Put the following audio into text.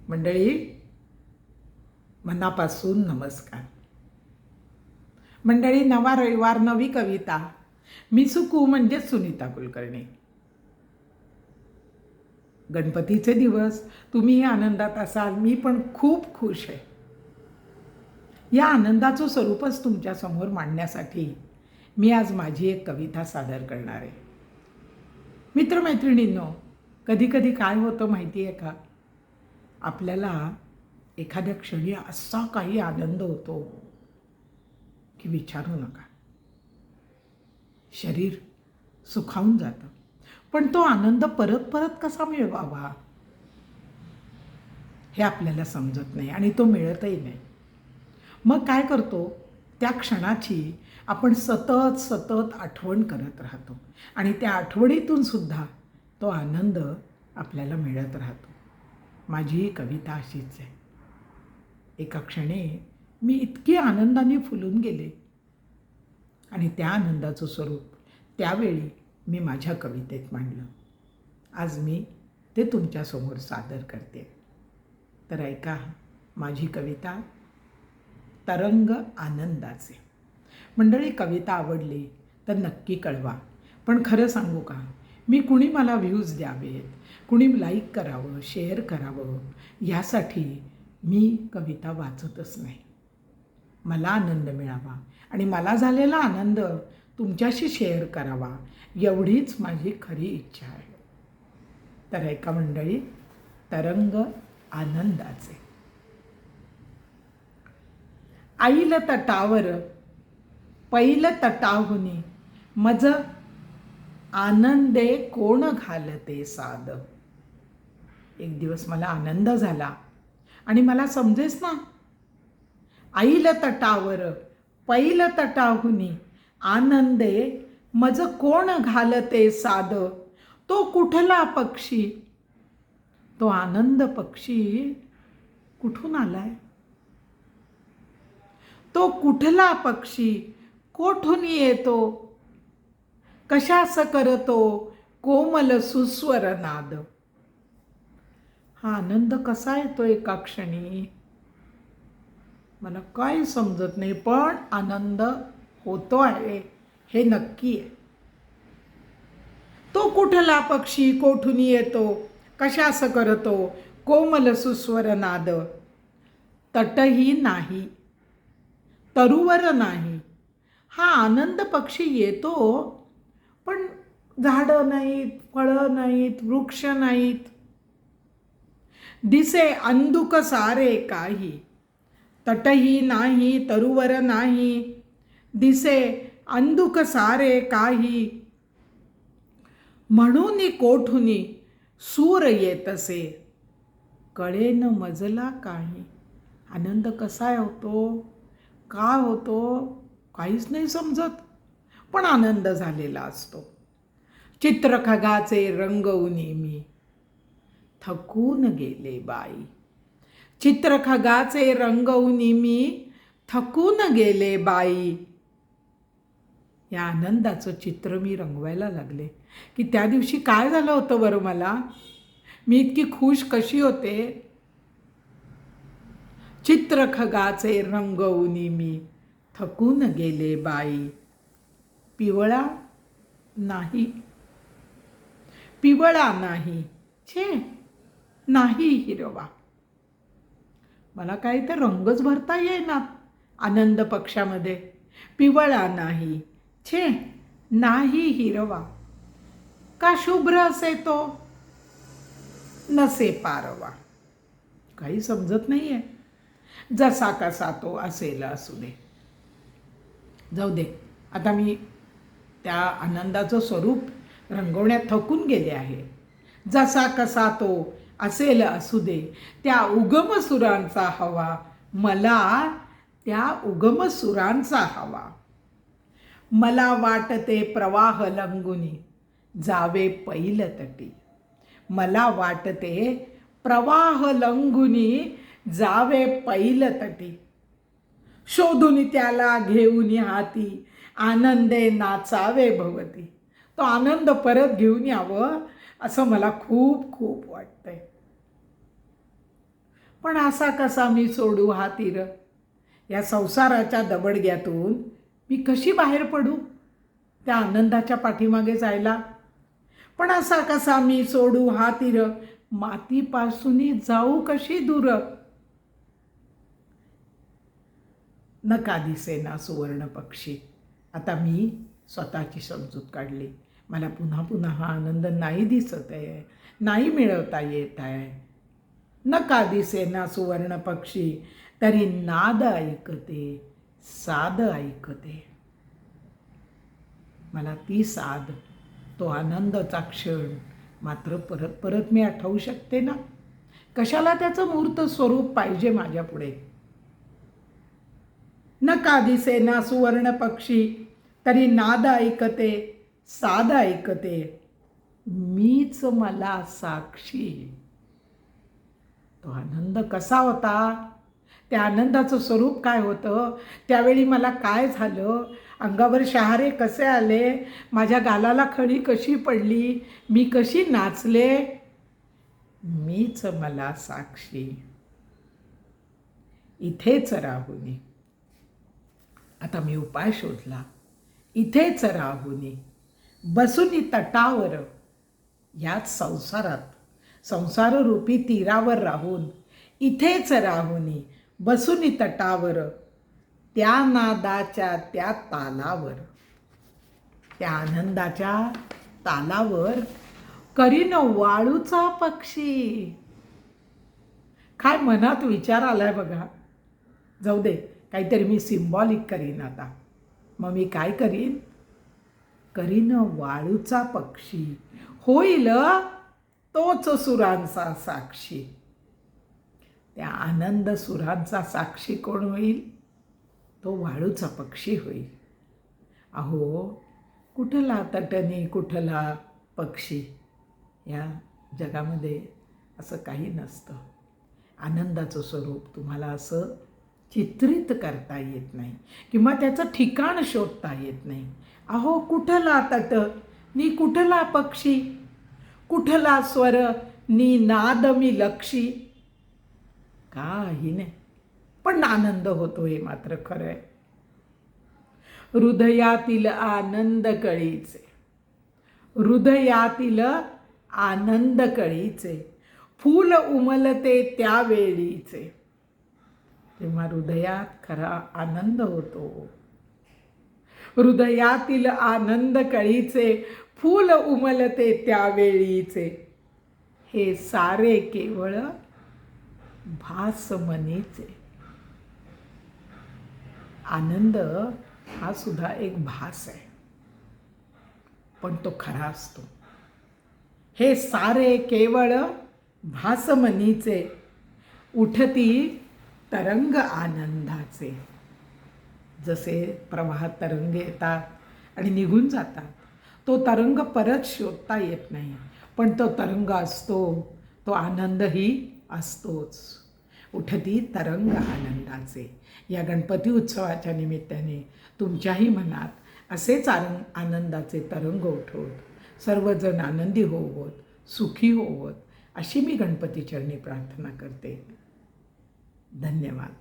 मंडळी, मनापासून नमस्कार. मंडळी, नवा रविवार, नवी कविता. मी सुकू म्हणजे सुनीता कुलकर्णी. गणपतीचे दिवस, तुम्ही आनंदात असाल, मी पण खूप खुश आहे. या आनंदाचं स्वरूपच तुमच्यासमोर मांडण्यासाठी मी आज माझी एक कविता सादर करणार आहे. मित्रमैत्रिणींनो, कधीकधी काय होतं माहिती आहे का, आपल्याला एखाद्या क्षणी असा काही आनंद होतो की विचारू नका. शरीर सुखावून जातं, पण तो आनंद परत परत कसा मिळवावा हे आपल्याला समजत नाही आणि तो मिळतही नाही. मग काय करतो, त्या क्षणाची आपण सतत सतत आठवण करत राहतो आणि त्या आठवणीतून सुद्धा तो आनंद आपल्याला मिळत राहतो. माझी ही कविता अशीच आहे. एका क्षणी मी इतकी आनंदाने फुलून गेले आणि त्या आनंदाचं स्वरूप त्यावेळी मी माझ्या कवितेत मांडलं. आज मी ते तुमच्यासमोर सादर करते. तर ऐका माझी कविता, तरंग आनंदाचे. मंडळी, कविता आवडली तर नक्की कळवा. पण खरं सांगू का, मी कुणी मला व्ह्यूज द्यावेत, कुणी लाईक करावं, शेअर करावं, यासाठी मी कविता वाचतच नाही. मला आनंद मिळावा आणि मला झालेला आनंद तुमच्याशी शेअर करावा, एवढीच माझी खरी इच्छा आहे. तर ऐका मंडळी, तरंग आनंदाचे. आईल तटावर पैल तटाहुनी मज आनंदे कोण घालते साद. एक दिवस मला आनंद झाला आणि मला समजेस ना, आईल तटावर पैल तटाहुनी आनंदे मज कोण घालते साद. तो कुठला पक्षी, तो आनंद पक्षी कुठून आलाय? तो कुठला पक्षी कोठून येतो, कशास करतो कोमल सुस्वर नाद. हा आनंद कसा येतो एका क्षणी, मला काय समजत नाही, पण आनंद होतो आहे हे नक्की आहे. तो कुठला पक्षी कोठून येतो, कशास करतो कोमल सुस्वर नाद. तटही नाही, तरुवर नाही, हा आनंद पक्षी येतो, पण झाडं नाहीत, फळं नाहीत, वृक्ष नाहीत. दिसे अंधुक सारे काही, तटही नाही, तरुवर नाही, दिसे अंधुक सारे काही. म्हणून कोठुनी सूर येतसे, कळेन मजला काही. आनंद कसा होतो, का होतो, काहीच नाही समजत, पण आनंद झालेला असतो. चित्रखगाचे रंगवूनी मी थकून गेले बाई. चित्रखगाचे रंगवूनी मी थकून गेले बाई. या आनंदाचं चित्र मी रंगवायला लागले की त्या दिवशी काय झालं होतं बरं मला, मी इतकी खुश कशी होते. चित्रखगाचे रंगवूनी मी थकून गेले बाई. पिवळा नाही, पिवळा नाही, छे नाही हिरवा. मला काही तर रंगच भरता येईना आनंद पक्षामध्ये. पिवळा नाही, छे नाही हिरवा. का शुभ्र असे तो नसे पारवा. काही समजत नाही आहे. जसा कसा तो असेल असू दे, जाऊ दे. आता मी त्या आनंदाचं स्वरूप रंगवण्यात थकून गेले आहे. जसा कसा तो असेल असू दे, त्या उगम सुरांचा हवा मला, त्या उगम सुरांचा हवा. मला वाटते प्रवाह लंगुनी जावे पैल तटी. मला वाटते प्रवाह लंगुनी जावे पैल तटी. शोधून त्याला घेऊन हाती आनंदे नाचावे भवती. तो आनंद परत घेऊन यावं असं मला खूप खूप वाटतंय. पण असा कसा मी सोडू हा तीर, या संसाराच्या दबडग्यातून मी कशी बाहेर पडू त्या आनंदाच्या पाठीमागे जायला. पण असा कसा मी सोडू हा तीर, मातीपासूनही जाऊ कशी दूर. नका दिसेना सुवर्ण पक्षी. आता मी स्वतःची समजूत काढली. मला पुन्हा पुन्हा हा आनंद नाही दिसत आहे, नाही मिळवता येत आहे. नका दिसेना सुवर्ण पक्षी, तरी नाद ऐकते, साद ऐकते. मला ती साद, तो आनंदाचा क्षण मात्र परत परत मी आठवू शकते ना. कशाला त्याचं मूर्त स्वरूप पाहिजे माझ्या पुढे. नका दिसेना सुवर्ण पक्षी, तरी नाद ऐकते, साद ऐकते. मीच मला साक्षी. तो आनंद कसा होता, त्या आनंदाचं स्वरूप काय होतं, त्यावेळी मला काय झालं, अंगावर शहारे कसे आले, माझ्या गालाला खडी कशी पडली, मी कशी नाचले. मीच मला साक्षी. इथेच राहुनी. आता मी उपाय शोधला. इथेच राहुनी, बसूनी तटावर, याच संसारात, संसाररूपी तीरावर राहून, इथेच राहुनी, बसूनी तटावर, त्या नादाच्या त्या तालावर, त्या आनंदाच्या तालावर करीन वाळूचा पक्षी. काय मनात विचार आलाय बघा. जाऊ दे, काहीतरी मी सिम्बॉलिक करीन आता. मग मी काय करीन वाळूचा पक्षी, होईल तोच सुरांचा साक्षी. त्या आनंद सुरांचा साक्षी कोण होईल, तो वाळूचा पक्षी होईल. अहो, कुठला तटनी कुठला पक्षी, या जगामध्ये असं काही नसतं. आनंदाचं स्वरूप तुम्हाला असं चित्रित करता येत नाही किंवा त्याचं ठिकाण शोधता येत नाही. अहो, कुठला तट नी कुठला पक्षी, कुठला स्वर नी नाद मी लक्षी. काही नाही, पण आनंद होतो हे मात्र खरं आहे. हृदयातील आनंद कळीचे, हृदयातील आनंद कळीचे, फूल उमलते त्यावेळीचे. तेव्हा हृदयात खरा आनंद होतो. हृदयातील आनंद कळीचे, फूल उमलते त्यावेळीचे. हे सारे केवळ भासमनीचे. आनंद हा सुद्धा एक भास आहे, पण तो खरा असतो. हे सारे केवळ भासमनीचे, उठती तरंग आनंदाचे. जसे प्रवाहात तरंग येतात आणि निघून जातात, तो तरंग परत शोधता येत नाही, पण तो तरंग असतो, तो आनंदही असतोच. उठती तरंग आनंदाचे. या गणपती उत्सवाच्या निमित्ताने तुमच्याही मनात असेच आनंदाचे तरंग उठवत सर्वजण आनंदी होवोत, सुखी होवोत, अशी मी गणपती चरणी प्रार्थना करते. धन्यवाद.